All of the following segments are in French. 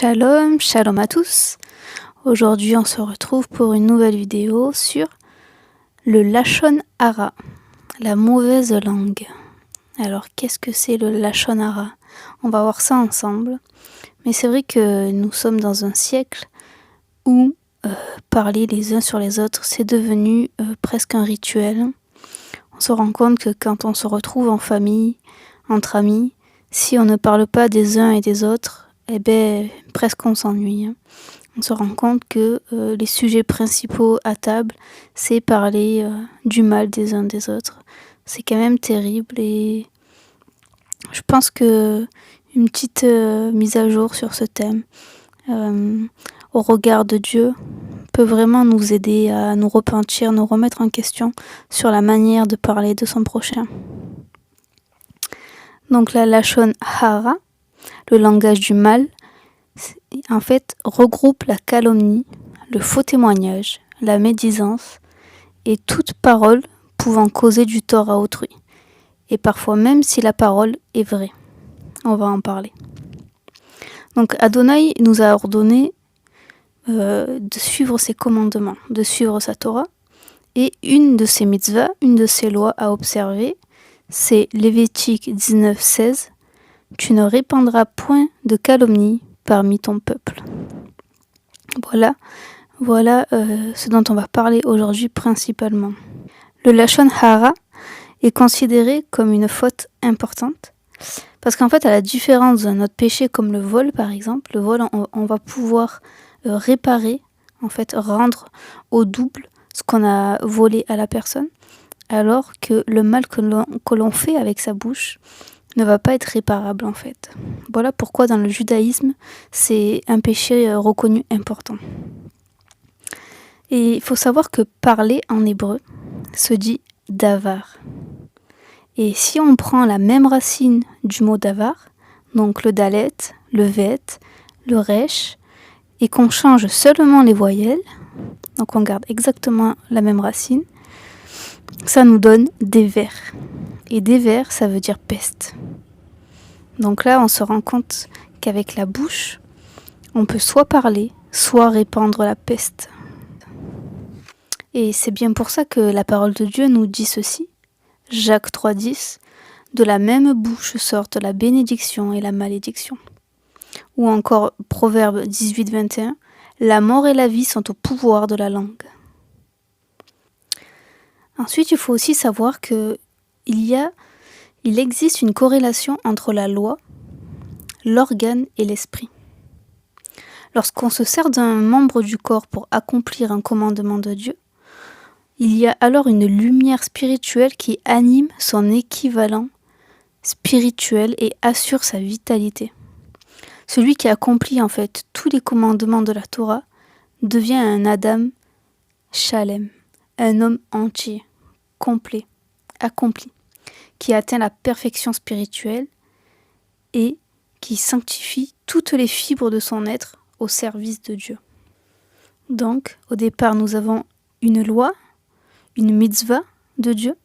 Shalom, shalom à tous. Aujourd'hui, on se retrouve pour une nouvelle vidéo sur le Lachon Hara, la mauvaise langue. Alors, qu'est-ce que c'est le Lachon Hara? On va voir ça ensemble. Mais c'est vrai que nous sommes dans un siècle où parler les uns sur les autres, c'est devenu presque un rituel. On se rend compte que quand on se retrouve en famille, entre amis, si on ne parle pas des uns et des autres, presque on s'ennuie. On se rend compte que les sujets principaux à table, c'est parler du mal des uns des autres. C'est quand même terrible et je pense que une petite mise à jour sur ce thème au regard de Dieu peut vraiment nous aider à nous repentir, nous remettre en question sur la manière de parler de son prochain. Donc la Lachon Hara, le langage du mal, en fait, regroupe la calomnie, le faux témoignage, la médisance et toute parole pouvant causer du tort à autrui. Et parfois même si la parole est vraie. On va en parler. Donc Adonai nous a ordonné de suivre ses commandements, de suivre sa Torah. Et une de ses mitzvahs, une de ses lois à observer, c'est Lévitique 19:16. Tu ne répandras point de calomnie parmi ton peuple. Voilà ce dont on va parler aujourd'hui principalement. Le Lachon Hara est considéré comme une faute importante parce qu'en fait, à la différence d'un autre péché comme le vol par exemple, le vol on va pouvoir réparer, en fait rendre au double ce qu'on a volé à la personne, alors que le mal que l'on fait avec sa bouche ne va pas être réparable en fait. Voilà pourquoi dans le judaïsme, c'est un péché reconnu important. Et il faut savoir que parler en hébreu se dit davar. Et si on prend la même racine du mot davar, donc le dalet, le vet, le resh, et qu'on change seulement les voyelles, donc on garde exactement la même racine, ça nous donne des vers. Et des vers, ça veut dire peste. Donc là, on se rend compte qu'avec la bouche, on peut soit parler, soit répandre la peste. Et c'est bien pour ça que la parole de Dieu nous dit ceci. Jacques 3,10, de la même bouche sortent la bénédiction et la malédiction. Ou encore Proverbe 18,21, la mort et la vie sont au pouvoir de la langue. Ensuite, il faut aussi savoir que il existe une corrélation entre la loi, l'organe et l'esprit. Lorsqu'on se sert d'un membre du corps pour accomplir un commandement de Dieu, il y a alors une lumière spirituelle qui anime son équivalent spirituel et assure sa vitalité. Celui qui accomplit en fait tous les commandements de la Torah devient un Adam Shalem, un homme entier, complet, accompli, qui atteint la perfection spirituelle et qui sanctifie toutes les fibres de son être au service de Dieu. Donc, au départ, nous avons une loi, une mitzvah de Dieu.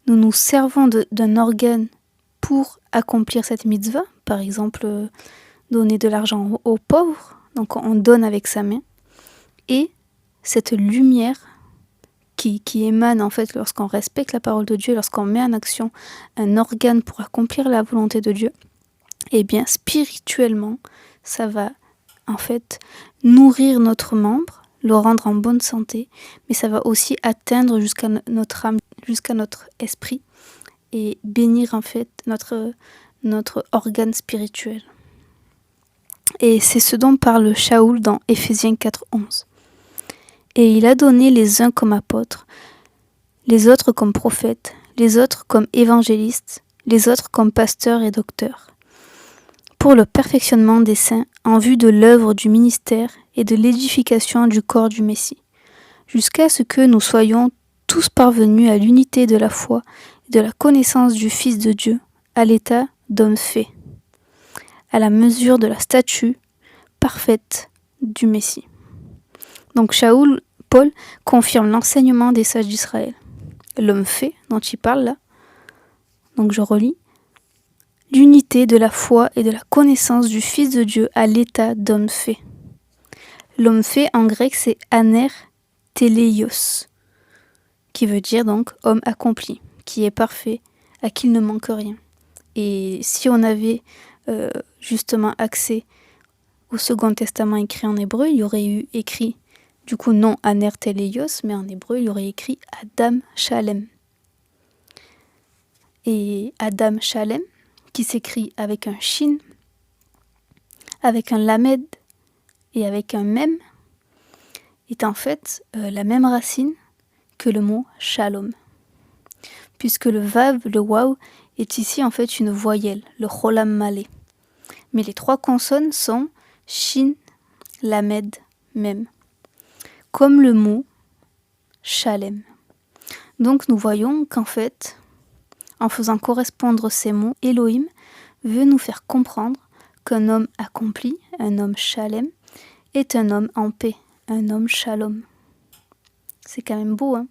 Nous nous servons d'un organe pour accomplir cette mitzvah, par exemple donner de l'argent aux pauvres, donc on donne avec sa main, et cette lumière qui émane en fait lorsqu'on respecte la parole de Dieu, lorsqu'on met en action un organe pour accomplir la volonté de Dieu, et bien spirituellement, ça va en fait nourrir notre membre, le rendre en bonne santé, mais ça va aussi atteindre jusqu'à notre âme, jusqu'à notre esprit, et bénir en fait notre organe spirituel. Et c'est ce dont parle Shaoul dans Éphésiens 4,11. Et il a donné les uns comme apôtres, les autres comme prophètes, les autres comme évangélistes, les autres comme pasteurs et docteurs, pour le perfectionnement des saints en vue de l'œuvre du ministère et de l'édification du corps du Messie, jusqu'à ce que nous soyons tous parvenus à l'unité de la foi et de la connaissance du Fils de Dieu, à l'état d'homme fait, à la mesure de la stature parfaite du Messie. Donc Paul confirme l'enseignement des sages d'Israël. L'homme fait, dont il parle là, donc je relis, l'unité de la foi et de la connaissance du Fils de Dieu à l'état d'homme fait. L'homme fait en grec c'est aner teleios, qui veut dire donc homme accompli, qui est parfait, à qui il ne manque rien. Et si on avait justement accès au Second Testament écrit en hébreu, il y aurait eu écrit, du coup non aner teleios, mais en hébreu il y aurait écrit Adam Shalem. Et Adam Shalem, qui s'écrit avec un shin, avec un lamed et avec un mem, est en fait la même racine que le mot shalom. Puisque le vav, le waw, est ici en fait une voyelle, le cholam malé. Mais les trois consonnes sont shin, lamed, mem. Comme le mot shalem. Donc nous voyons qu'en fait, en faisant correspondre ces mots, Elohim veut nous faire comprendre qu'un homme accompli, un homme shalem, est un homme en paix, un homme shalom. C'est quand même beau, hein?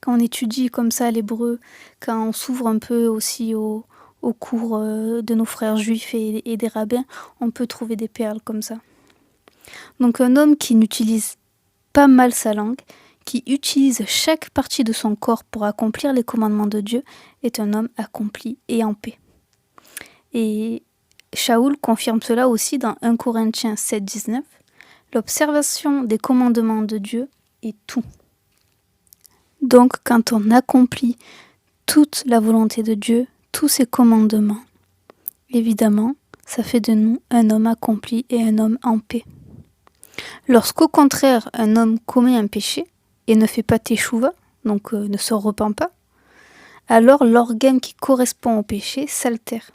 Quand on étudie comme ça l'hébreu, quand on s'ouvre un peu aussi au cours de nos frères juifs et des rabbins, on peut trouver des perles comme ça. Donc un homme qui n'utilise pas mal sa langue, qui utilise chaque partie de son corps pour accomplir les commandements de Dieu, est un homme accompli et en paix. Et Shaoul confirme cela aussi dans 1 Corinthiens 7,19. L'observation des commandements de Dieu est tout. Donc quand on accomplit toute la volonté de Dieu, tous ses commandements, évidemment, ça fait de nous un homme accompli et un homme en paix. Lorsqu'au contraire un homme commet un péché et ne fait pas teshuva, donc ne se repent pas, alors l'organe qui correspond au péché s'altère,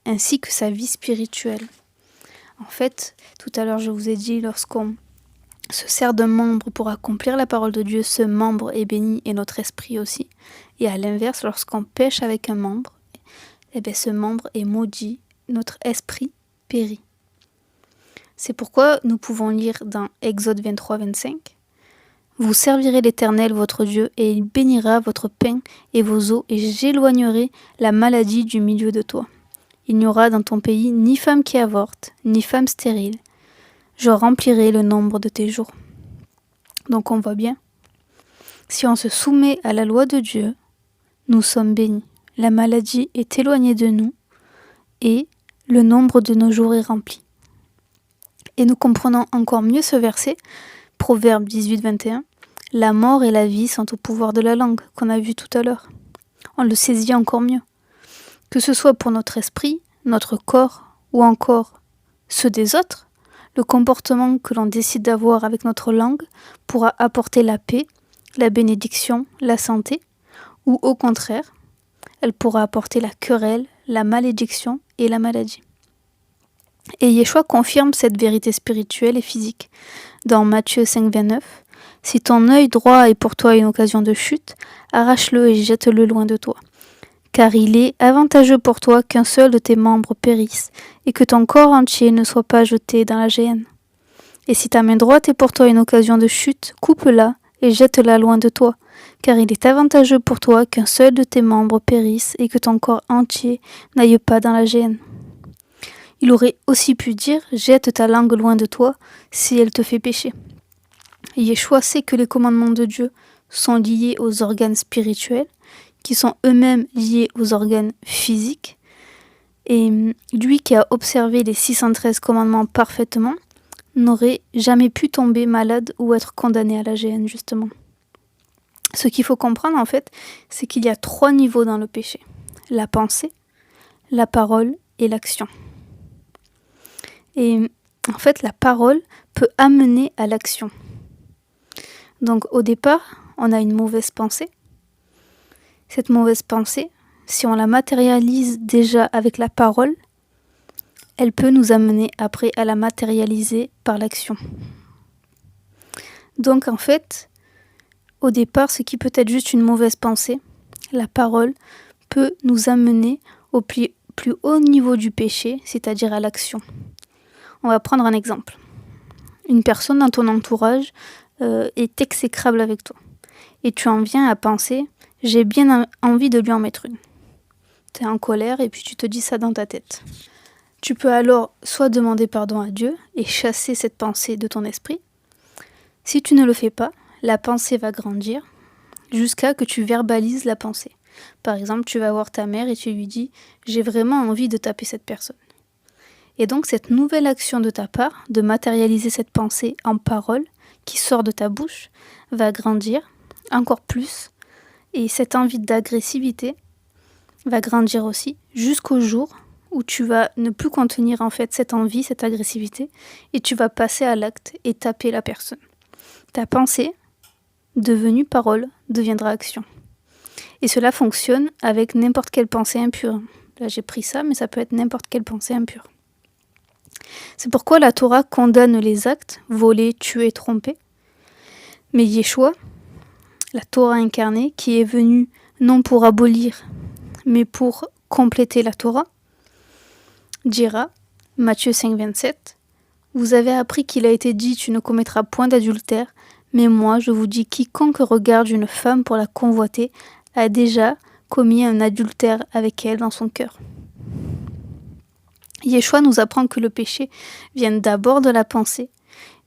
ainsi que sa vie spirituelle. En fait, tout à l'heure je vous ai dit, lorsqu'on se sert d'un membre pour accomplir la parole de Dieu, ce membre est béni et notre esprit aussi. Et à l'inverse, lorsqu'on pêche avec un membre, eh bien ce membre est maudit, notre esprit périt. C'est pourquoi nous pouvons lire dans Exode 23-25 « Vous servirez l'Éternel votre Dieu, et il bénira votre pain et vos eaux, et j'éloignerai la maladie du milieu de toi. Il n'y aura dans ton pays ni femme qui avorte, ni femme stérile. Je remplirai le nombre de tes jours. » Donc on voit bien, si on se soumet à la loi de Dieu, nous sommes bénis. La maladie est éloignée de nous et le nombre de nos jours est rempli. Et nous comprenons encore mieux ce verset, Proverbe 18-21, « La mort et la vie sont au pouvoir de la langue » qu'on a vu tout à l'heure. On le saisit encore mieux. Que ce soit pour notre esprit, notre corps ou encore ceux des autres, le comportement que l'on décide d'avoir avec notre langue pourra apporter la paix, la bénédiction, la santé, ou au contraire, elle pourra apporter la querelle, la malédiction et la maladie. Et Yeshua confirme cette vérité spirituelle et physique. Dans Matthieu 5,29, « Si ton œil droit est pour toi une occasion de chute, arrache-le et jette-le loin de toi. Car il est avantageux pour toi qu'un seul de tes membres périsse, et que ton corps entier ne soit pas jeté dans la géhenne. Et si ta main droite est pour toi une occasion de chute, coupe-la et jette-la loin de toi. Car il est avantageux pour toi qu'un seul de tes membres périsse, et que ton corps entier n'aille pas dans la géhenne. » Il aurait aussi pu dire « Jette ta langue loin de toi si elle te fait pécher. » Yeshua sait que les commandements de Dieu sont liés aux organes spirituels, qui sont eux-mêmes liés aux organes physiques. Et lui qui a observé les 613 commandements parfaitement, n'aurait jamais pu tomber malade ou être condamné à la géhenne, justement. Ce qu'il faut comprendre, en fait, c'est qu'il y a 3 niveaux dans le péché. La pensée, la parole et l'action. Et en fait, la parole peut amener à l'action. Donc au départ, on a une mauvaise pensée. Cette mauvaise pensée, si on la matérialise déjà avec la parole, elle peut nous amener après à la matérialiser par l'action. Donc en fait, au départ, ce qui peut être juste une mauvaise pensée, la parole peut nous amener au plus haut niveau du péché, c'est-à-dire à l'action. On va prendre un exemple. Une personne dans ton entourage est exécrable avec toi. Et tu en viens à penser « j'ai bien envie de lui en mettre une ». tu es en colère et puis tu te dis ça dans ta tête. Tu peux alors soit demander pardon à Dieu et chasser cette pensée de ton esprit. Si tu ne le fais pas, la pensée va grandir jusqu'à que tu verbalises la pensée. Par exemple, tu vas voir ta mère et tu lui dis « j'ai vraiment envie de taper cette personne ». Et donc cette nouvelle action de ta part, de matérialiser cette pensée en parole qui sort de ta bouche, va grandir encore plus. Et cette envie d'agressivité va grandir aussi jusqu'au jour où tu vas ne plus contenir en fait cette envie, cette agressivité, et tu vas passer à l'acte et taper la personne. Ta pensée, devenue parole, deviendra action. Et cela fonctionne avec n'importe quelle pensée impure. Là j'ai pris ça, mais ça peut être n'importe quelle pensée impure. C'est pourquoi la Torah condamne les actes, voler, tuer, tromper. Mais Yeshua, la Torah incarnée, qui est venue non pour abolir, mais pour compléter la Torah, dira, Matthieu 5, 27, « Vous avez appris qu'il a été dit, tu ne commettras point d'adultère, mais moi, je vous dis, quiconque regarde une femme pour la convoiter a déjà commis un adultère avec elle dans son cœur. » Yeshua nous apprend que le péché vient d'abord de la pensée,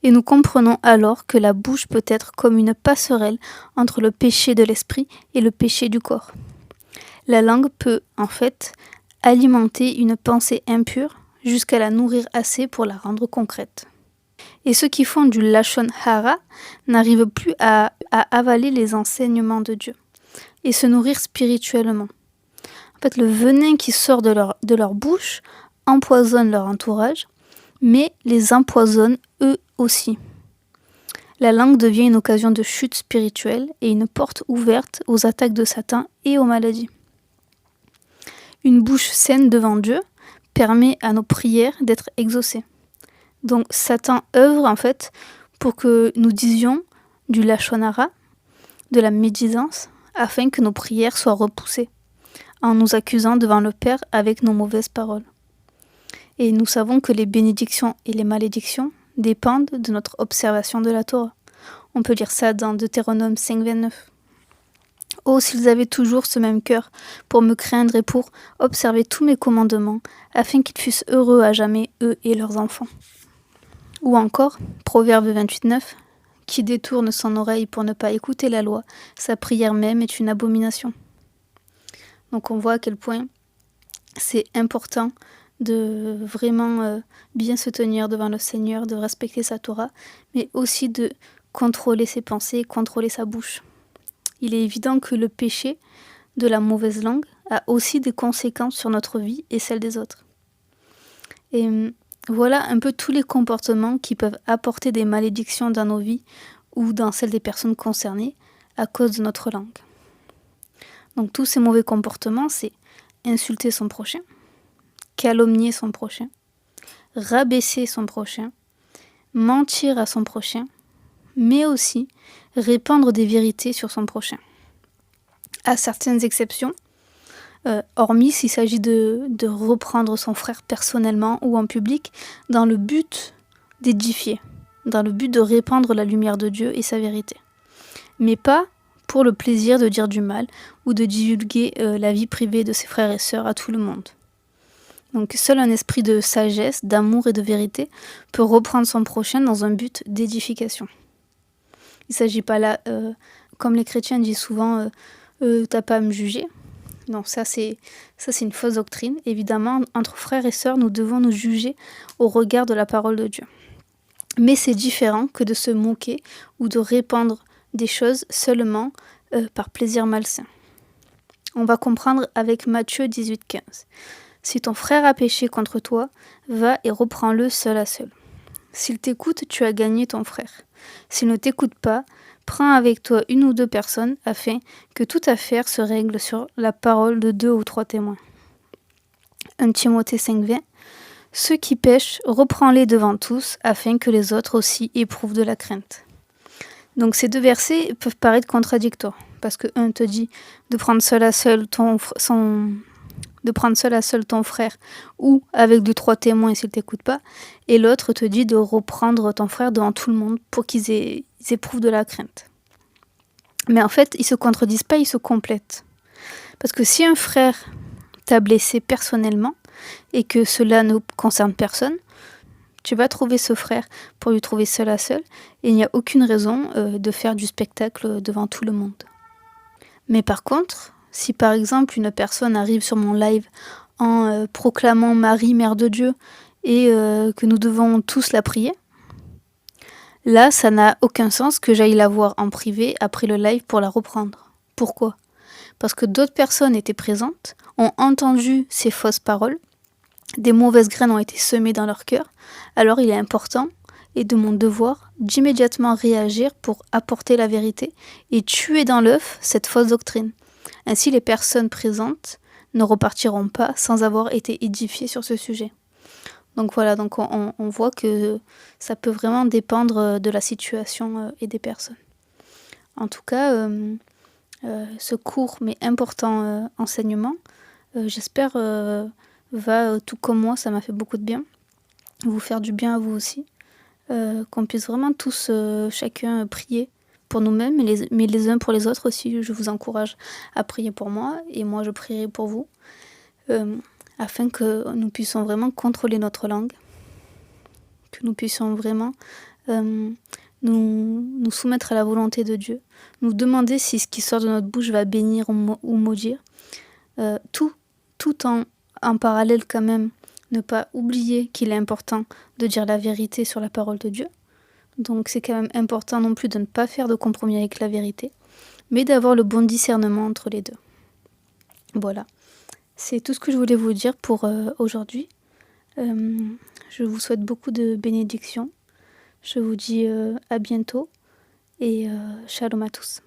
et nous comprenons alors que la bouche peut être comme une passerelle entre le péché de l'esprit et le péché du corps. La langue peut, en fait, alimenter une pensée impure jusqu'à la nourrir assez pour la rendre concrète. Et ceux qui font du lashon hara n'arrivent plus à avaler les enseignements de Dieu et se nourrir spirituellement. En fait, le venin qui sort de leur bouche empoisonne leur entourage, mais les empoisonne eux aussi. La langue devient une occasion de chute spirituelle et une porte ouverte aux attaques de Satan et aux maladies. Une bouche saine devant Dieu permet à nos prières d'être exaucées. Donc Satan œuvre en fait pour que nous disions du lashon hara, de la médisance, afin que nos prières soient repoussées, en nous accusant devant le Père avec nos mauvaises paroles. Et nous savons que les bénédictions et les malédictions dépendent de notre observation de la Torah. On peut lire ça dans Deutéronome 5, 29. « Oh, s'ils avaient toujours ce même cœur pour me craindre et pour observer tous mes commandements, afin qu'ils fussent heureux à jamais, eux et leurs enfants. » Ou encore, Proverbe 28, 9. « Qui détourne son oreille pour ne pas écouter la loi, sa prière même est une abomination. » Donc on voit à quel point c'est important de vraiment bien se tenir devant le Seigneur, de respecter sa Torah, mais aussi de contrôler ses pensées, contrôler sa bouche. Il est évident que le péché de la mauvaise langue a aussi des conséquences sur notre vie et celle des autres. Et voilà un peu tous les comportements qui peuvent apporter des malédictions dans nos vies ou dans celles des personnes concernées à cause de notre langue. Donc tous ces mauvais comportements, c'est insulter son prochain, calomnier son prochain, rabaisser son prochain, mentir à son prochain, mais aussi répandre des vérités sur son prochain. À certaines exceptions, hormis s'il s'agit de reprendre son frère personnellement ou en public, dans le but d'édifier, dans le but de répandre la lumière de Dieu et sa vérité. Mais pas pour le plaisir de dire du mal ou de divulguer la vie privée de ses frères et sœurs à tout le monde. Donc seul un esprit de sagesse, d'amour et de vérité peut reprendre son prochain dans un but d'édification. Il ne s'agit pas là, comme les chrétiens disent souvent, t'as pas à me juger. Non, ça c'est une fausse doctrine. Évidemment, entre frères et sœurs, nous devons nous juger au regard de la parole de Dieu. Mais c'est différent que de se moquer ou de répandre des choses seulement par plaisir malsain. On va comprendre avec Matthieu 18, 15. Si ton frère a péché contre toi, va et reprends-le seul à seul. S'il t'écoute, tu as gagné ton frère. S'il ne t'écoute pas, prends avec toi 1 ou 2 personnes afin que toute affaire se règle sur la parole de 2 ou 3 témoins. 1 Timothée 5, 20. Ceux qui pêchent, reprends-les devant tous afin que les autres aussi éprouvent de la crainte. Donc ces 2 versets peuvent paraître contradictoires parce que un te dit de prendre seul à seul ton frère ou avec 2-3 témoins s'il ne t'écoute pas, et l'autre te dit de reprendre ton frère devant tout le monde pour qu'ils éprouvent de la crainte. Mais en fait, ils ne se contredisent pas, ils se complètent. Parce que si un frère t'a blessé personnellement et que cela ne concerne personne, tu vas trouver ce frère pour lui trouver seul à seul et il n'y a aucune raison de faire du spectacle devant tout le monde. Mais par contre, si par exemple une personne arrive sur mon live en proclamant Marie, Mère de Dieu, et que nous devons tous la prier, là, ça n'a aucun sens que j'aille la voir en privé après le live pour la reprendre. Pourquoi ? Parce que d'autres personnes étaient présentes, ont entendu ces fausses paroles, des mauvaises graines ont été semées dans leur cœur, alors il est important et de mon devoir d'immédiatement réagir pour apporter la vérité et tuer dans l'œuf cette fausse doctrine. Ainsi, les personnes présentes ne repartiront pas sans avoir été édifiées sur ce sujet. Donc voilà, donc on voit que ça peut vraiment dépendre de la situation et des personnes. En tout cas, ce court mais important enseignement, j'espère, va, tout comme moi, ça m'a fait beaucoup de bien, vous faire du bien à vous aussi, qu'on puisse vraiment tous, chacun prier pour nous-mêmes, mais les uns pour les autres aussi. Je vous encourage à prier pour moi et moi je prierai pour vous, afin que nous puissions vraiment contrôler notre langue, que nous puissions vraiment nous soumettre à la volonté de Dieu, nous demander si ce qui sort de notre bouche va bénir ou maudire, tout en parallèle quand même, ne pas oublier qu'il est important de dire la vérité sur la parole de Dieu. Donc c'est quand même important non plus de ne pas faire de compromis avec la vérité, mais d'avoir le bon discernement entre les deux. Voilà, c'est tout ce que je voulais vous dire pour aujourd'hui. Je vous souhaite beaucoup de bénédictions. Je vous dis à bientôt et shalom à tous.